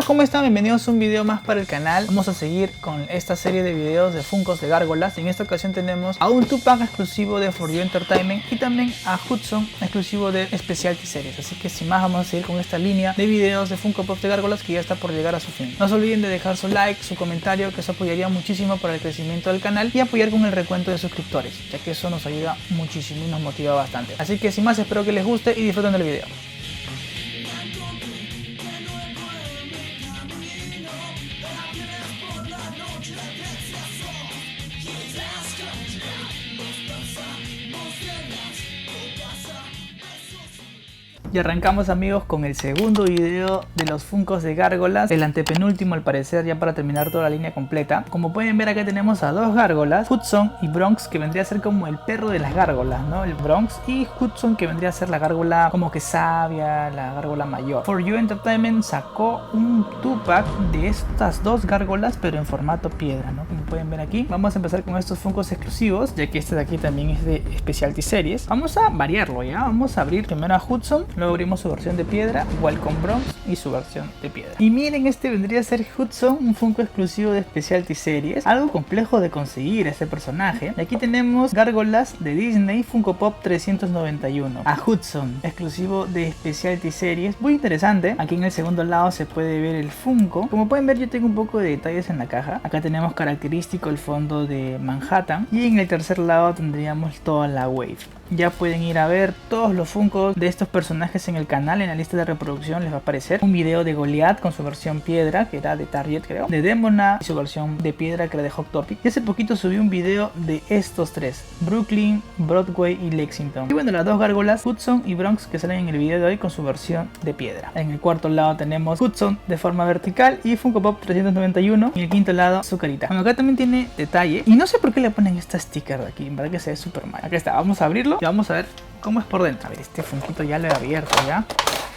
¿cómo están? Bienvenidos a un video más para el canal. Vamos a seguir con esta serie de videos de Funkos de gárgolas. En esta ocasión tenemos a un Tupac exclusivo de For You Entertainment y también a Hudson exclusivo de Specialty Series. Así que sin más vamos a seguir con esta línea de videos de Funko Pop de gárgolas que ya está por llegar a su fin. No se olviden de dejar su like, su comentario, que eso apoyaría muchísimo para el crecimiento del canal, y apoyar con el recuento de suscriptores, ya que eso nos ayuda muchísimo y nos motiva bastante. Así que sin más, espero que les guste y disfruten del video. Y arrancamos, amigos, con el segundo video de los Funkos de gárgolas, el antepenúltimo al parecer, ya para terminar toda la línea completa. Como pueden ver, acá tenemos a dos gárgolas, Hudson y Bronx, que vendría a ser como el perro de las gárgolas, ¿no? El Bronx, y Hudson, que vendría a ser la gárgola como que sabia, la gárgola mayor. For You Entertainment sacó un Tupac de estas dos gárgolas, pero en formato piedra, ¿no? Como pueden ver aquí. Vamos a empezar con estos Funkos exclusivos, ya que este de aquí también es de Specialty Series. Vamos a variarlo, ¿ya? Vamos a abrir primero a Hudson, luego abrimos su versión de piedra, igual con Bronx y su versión de piedra. Y miren, este vendría a ser Hudson, un Funko exclusivo de Specialty Series. Algo complejo de conseguir este personaje. Y aquí tenemos gárgolas de Disney, Funko Pop 391. A Hudson, exclusivo de Specialty Series. Muy interesante. Aquí en el segundo lado se puede ver el Funko. Como pueden ver, yo tengo un poco de detalles en la caja. Acá tenemos característico el fondo de Manhattan. Y en el tercer lado tendríamos toda la Wave. Ya pueden ir a ver todos los Funkos de estos personajes en el canal. En la lista de reproducción les va a aparecer un video de Goliath con su versión piedra, que era de Target, creo, de Demona y su versión de piedra, que era de Hot Topic. Y hace poquito subí un video de estos tres: Brooklyn, Broadway y Lexington. Y bueno, las dos gárgolas, Hudson y Bronx, que salen en el video de hoy con su versión de piedra. En el cuarto lado tenemos Hudson de forma vertical y Funko Pop 391. Y en el quinto lado su carita. Bueno, acá también tiene detalle, y no sé por qué le ponen esta sticker de aquí, en verdad que se ve súper mal. Acá está, vamos a abrirlo y vamos a ver cómo es por dentro. A ver, este Funkito ya lo he abierto ya.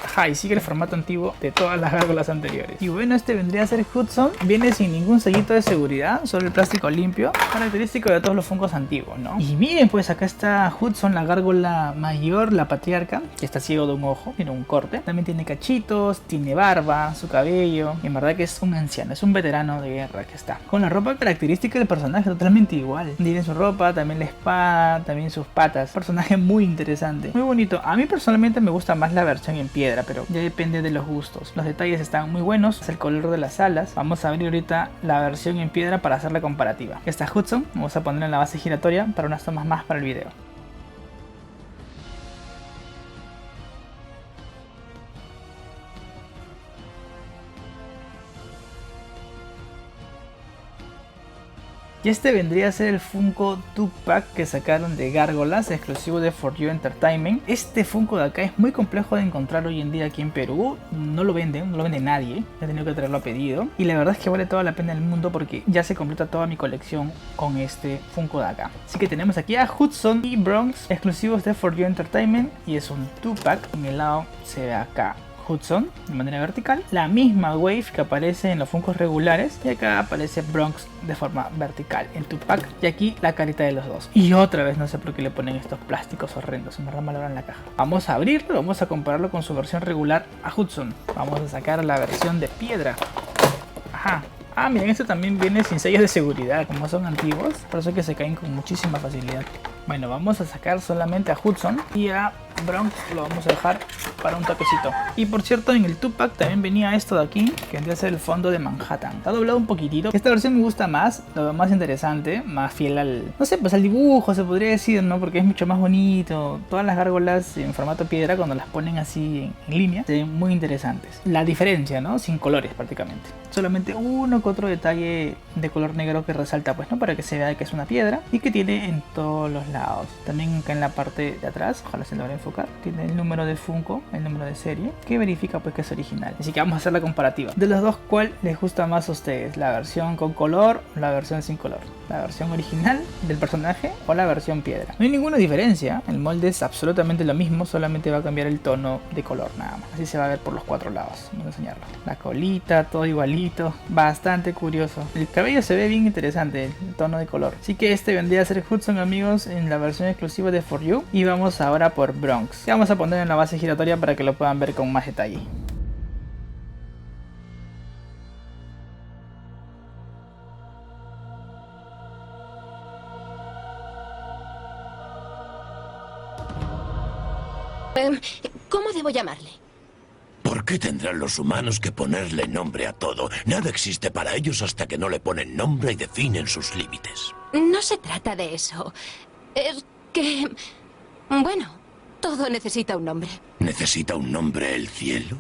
Ajá, y sigue el formato antiguo de todas las gárgolas anteriores. Y bueno, este vendría a ser Hudson. Viene sin ningún sellito de seguridad, solo el plástico limpio, característico de todos los Funkos antiguos, ¿no? Y miren, pues acá está Hudson, la gárgola mayor, la patriarca, que está ciego de un ojo, tiene un corte. También tiene cachitos, tiene barba, su cabello. Y en verdad que es un anciano, es un veterano de guerra que está. Con la ropa característica del personaje, totalmente igual. Tiene su ropa, también la espada, también sus patas. Personaje muy interesante, muy bonito. A mí personalmente me gusta más la versión en piedra, pero ya depende de los gustos. Los detalles están muy buenos, es el color de las alas. Vamos a abrir ahorita la versión en piedra para hacer la comparativa. Esta es Hudson, vamos a poner en la base giratoria para unas tomas más para el video. Y este vendría a ser el Funko Tupac que sacaron de gárgolas, exclusivo de For You Entertainment. Este Funko de acá es muy complejo de encontrar hoy en día aquí en Perú. No lo venden, no lo vende nadie. He tenido que traerlo a pedido. Y la verdad es que vale toda la pena del mundo porque ya se completa toda mi colección con este Funko de acá. Así que tenemos aquí a Hudson y Bronx, exclusivos de For You Entertainment. Y es un Tupac. En el lado se ve acá Hudson de manera vertical, la misma Wave que aparece en los Funkos regulares, y acá aparece Bronx de forma vertical en Tupac, y aquí la carita de los dos. Y otra vez no sé por qué le ponen estos plásticos horrendos, me remaloran la caja. Vamos a abrirlo, vamos a compararlo con su versión regular a Hudson. Vamos a sacar la versión de piedra. Ajá. Ah, miren, este también viene sin sellos de seguridad, como son antiguos, por eso es que se caen con muchísima facilidad. Bueno, vamos a sacar solamente a Hudson, y a Bronx lo vamos a dejar para un toquecito. Y por cierto, en el Tupac también venía esto de aquí, que vendría a ser el fondo de Manhattan. Está doblado un poquitito. Esta versión me gusta más, lo veo más interesante, más fiel al, no sé, pues al dibujo se podría decir, ¿no? Porque es mucho más bonito. Todas las gárgolas en formato piedra, cuando las ponen así en línea, se ven muy interesantes. La diferencia, ¿no? Sin colores prácticamente. Solamente uno que otro detalle de color negro que resalta, pues, ¿no? Para que se vea que es una piedra y que tiene en todos los lados. También acá en la parte de atrás, ojalá se logre enfocar, tiene el número de Funko, el número de serie, que verifica pues que es original. Así que vamos a hacer la comparativa. De los dos, ¿cuál les gusta más a ustedes? ¿La versión con color o la versión sin color? ¿La versión original del personaje o la versión piedra? No hay ninguna diferencia, el molde es absolutamente lo mismo, solamente va a cambiar el tono de color nada más. Así se va a ver por los cuatro lados. Vamos a enseñarlo. La colita, todo igualito, bastante curioso. El cabello se ve bien interesante, el tono de color. Así que este vendría a ser Hudson, amigos, en la versión exclusiva de For You. Y vamos ahora por Bronx, que vamos a poner en la base giratoria para que lo puedan ver con más detalle. ¿Cómo debo llamarle? ¿Por qué tendrán los humanos que ponerle nombre a todo? Nada existe para ellos hasta que no le ponen nombre y definen sus límites. No se trata de eso. Es que... Bueno, todo necesita un nombre. ¿Necesita un nombre el cielo?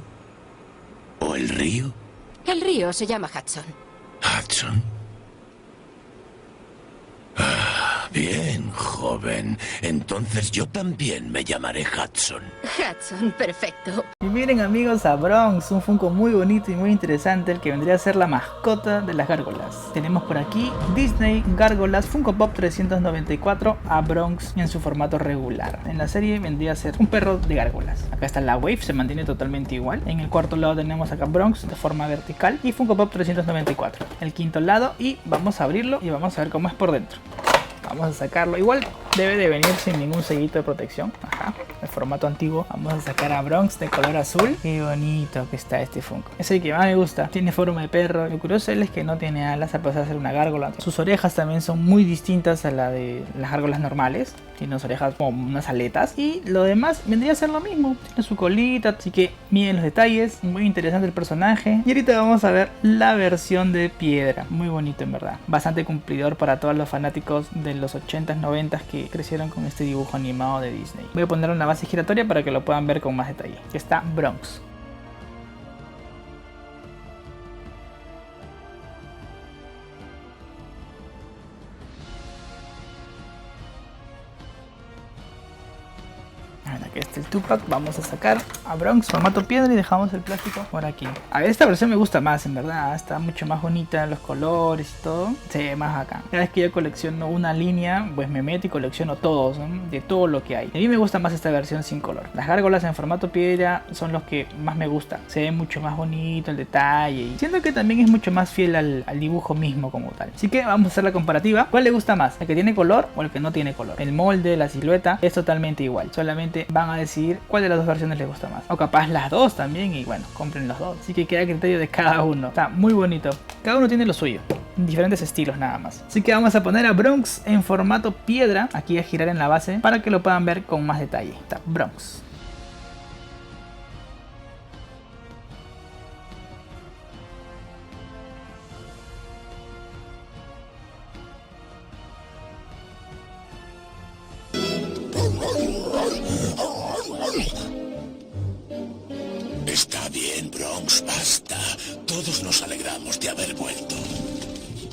¿O el río? El río se llama Hudson. ¿Hudson? Bien, joven. Entonces yo también me llamaré Hudson. Hudson, perfecto. Y miren amigos a Bronx, un Funko muy bonito y muy interesante, el que vendría a ser la mascota de las gárgolas. Tenemos por aquí Disney Gárgolas Funko Pop 394 a Bronx en su formato regular. En la serie vendría a ser un perro de gárgolas. Acá está la Wave, se mantiene totalmente igual. En el cuarto lado tenemos acá Bronx de forma vertical y Funko Pop 394. El quinto lado, y vamos a abrirlo y vamos a ver cómo es por dentro. Vamos a sacarlo, igual debe de venir sin ningún sellito de protección. Ajá, el formato antiguo. Vamos a sacar a Bronx de color azul. Qué bonito que está este Funko. Es el que más me gusta. Tiene forma de perro. Lo curioso es que no tiene alas a pesar de ser una gárgola. Sus orejas también son muy distintas a la de las gárgolas normales. Tiene unas orejas como unas aletas. Y lo demás vendría a ser lo mismo. Tiene su colita, así que miren los detalles. Muy interesante el personaje. Y ahorita vamos a ver la versión de piedra. Muy bonito en verdad. Bastante cumplidor para todos los fanáticos de los 80s, 90s que crecieron con este dibujo animado de Disney. Voy a poner una base giratoria para que lo puedan ver con más detalle. Aquí está Bronx. Aquí está el Tupac. Vamos a sacar a Bronx formato piedra y dejamos el plástico por aquí. A ver, esta versión me gusta más, en verdad. Está mucho más bonita, los colores y todo. Se ve más acá. Cada vez que yo colecciono una línea, pues me meto y colecciono todos, ¿no? De todo lo que hay. A mí me gusta más esta versión sin color. Las gárgolas en formato piedra son los que más me gustan. Se ve mucho más bonito el detalle. Y siento que también es mucho más fiel al dibujo mismo como tal. Así que vamos a hacer la comparativa. ¿Cuál le gusta más? ¿El que tiene color o el que no tiene color? El molde, la silueta es totalmente igual. Solamente van a decidir cuál de las dos versiones les gusta más, o capaz las dos también, y bueno, compren los dos. Así que queda a criterio de cada uno. Está muy bonito, cada uno tiene lo suyo, diferentes estilos nada más. Así que vamos a poner a Bronx en formato piedra, aquí a girar en la base para que lo puedan ver con más detalle. Está Bronx. Está bien, Bronx, basta. Todos nos alegramos de haber vuelto.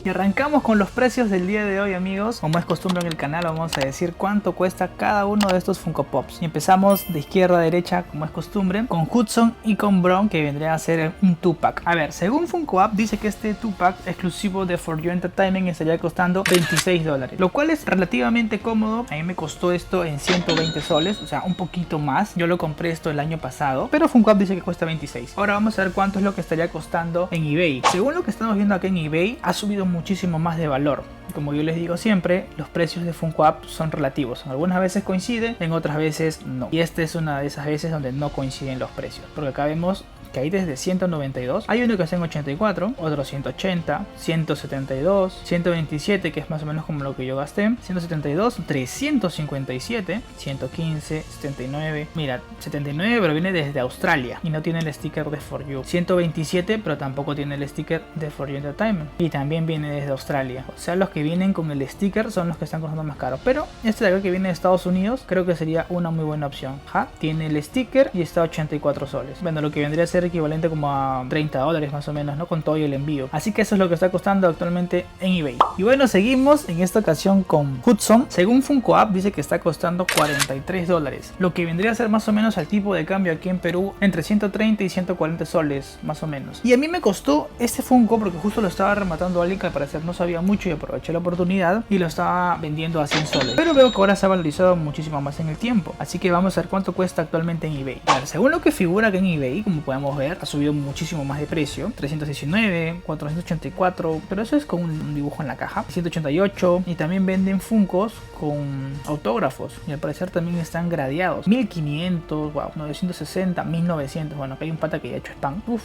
Y arrancamos con los precios del día de hoy, amigos. Como es costumbre en el canal, vamos a decir cuánto cuesta cada uno de estos Funko Pops. Y empezamos de izquierda a derecha, como es costumbre, con Hudson y con Bronx, que vendría a ser un Tupac. A ver, según Funko App, dice que este Tupac exclusivo de For You Entertainment estaría costando $26, lo cual es relativamente cómodo. A mí me costó esto en 120 soles, o sea, un poquito más. Yo lo compré esto el año pasado, pero Funko App dice que cuesta 26. Ahora vamos a ver cuánto es lo que estaría costando en eBay. Según lo que estamos viendo aquí en eBay, ha subido muchísimo más de valor. Como yo les digo siempre, los precios de Funko App son relativos. Algunas veces coinciden, en otras veces no. Y esta es una de esas veces donde no coinciden los precios. Porque acá vemos que hay desde 192, hay uno que está en 84, otro 180, 172, 127, que es más o menos como lo que yo gasté, 172, 357, 115, 79, mira, 79 pero viene desde Australia y no tiene el sticker de For You, 127 pero tampoco tiene el sticker de For You Entertainment y también viene desde Australia. O sea, los que vienen con el sticker son los que están costando más caro, pero este de acá que viene de Estados Unidos creo que sería una muy buena opción. Tiene el sticker y está a 84 soles, bueno, lo que vendría a ser equivalente como a $30 más o menos, ¿no? Con todo y el envío. Así que eso es lo que está costando actualmente en eBay. Y bueno, seguimos en esta ocasión con Hudson. Según Funko App dice que está costando $43, lo que vendría a ser más o menos al tipo de cambio aquí en Perú entre 130 y 140 soles más o menos. Y a mí me costó este Funko porque justo lo estaba rematando alguien que al parecer no sabía mucho y aproveché la oportunidad y lo estaba vendiendo a 100 soles. Pero veo que ahora se ha valorizado muchísimo más en el tiempo. Así que vamos a ver cuánto cuesta actualmente en eBay. A ver, según lo que figura aquí en eBay, como podemos podemos ver, ha subido muchísimo más de precio. 319, 484, pero eso es con un dibujo en la caja. 188, y también venden Funkos con autógrafos, y al parecer también están gradeados. 1500, wow, 960, 1900. Bueno, acá hay un pata que ya ha hecho spam. Uf,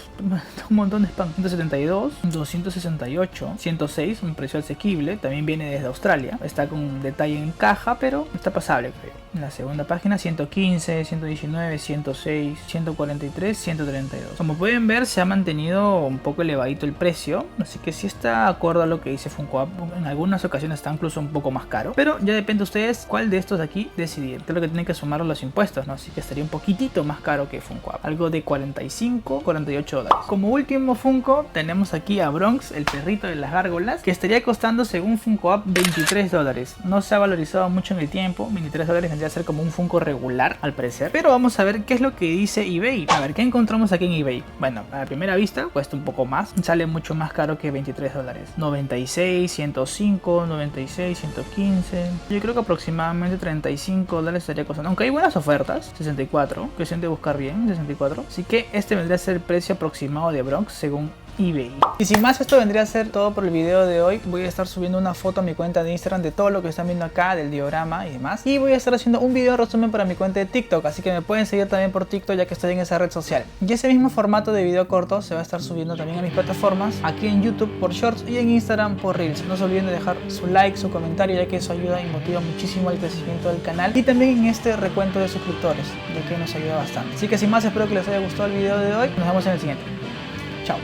un montón de spam. 172, 268, 106, un precio asequible. También viene desde Australia. Está con detalle en caja, pero está pasable, creo. En la segunda página, 115, 119, 106, 143, 132. Como pueden ver, se ha mantenido un poco elevadito el precio, así que sí está de acuerdo a lo que dice Funko Pop. En algunas ocasiones está incluso un poco más caro, pero ya depende de ustedes cuál de estos de aquí decidir. Creo que tienen que sumar los impuestos, ¿no? Así que estaría un poquitito más caro que Funko Pop, algo de 45, 48 dólares. Como último Funko, tenemos aquí a Bronx, el perrito de las gárgolas, que estaría costando, según Funko Pop, 23 dólares. No se ha valorizado mucho en el tiempo. 23 dólares vendría a ser como un Funko regular, al parecer. Pero vamos a ver qué es lo que dice eBay. A ver, ¿qué encontramos aquí en eBay? Bueno, a primera vista cuesta un poco más. Sale mucho más caro que 23 dólares. 96, 105, 96, 115. Yo creo que aproximadamente 35 dólares estaría costando. Aunque hay buenas ofertas. 64. Cuestión de buscar bien. 64. Así que este vendría a ser el precio aproximado de Bronx según eBay. Y sin más, esto vendría a ser todo por el video de hoy. Voy a estar subiendo una foto a mi cuenta de Instagram de todo lo que están viendo acá, del diorama y demás. Y voy a estar haciendo un video resumen para mi cuenta de TikTok, así que me pueden seguir también por TikTok, ya que estoy en esa red social. Y ese mismo formato de video corto se va a estar subiendo también a mis plataformas, aquí en YouTube por Shorts y en Instagram por Reels. No se olviden de dejar su like, su comentario, ya que eso ayuda y motiva muchísimo al crecimiento del canal, y también en este recuento de suscriptores, ya que nos ayuda bastante. Así que sin más, espero que les haya gustado el video de hoy. Nos vemos en el siguiente. Chao.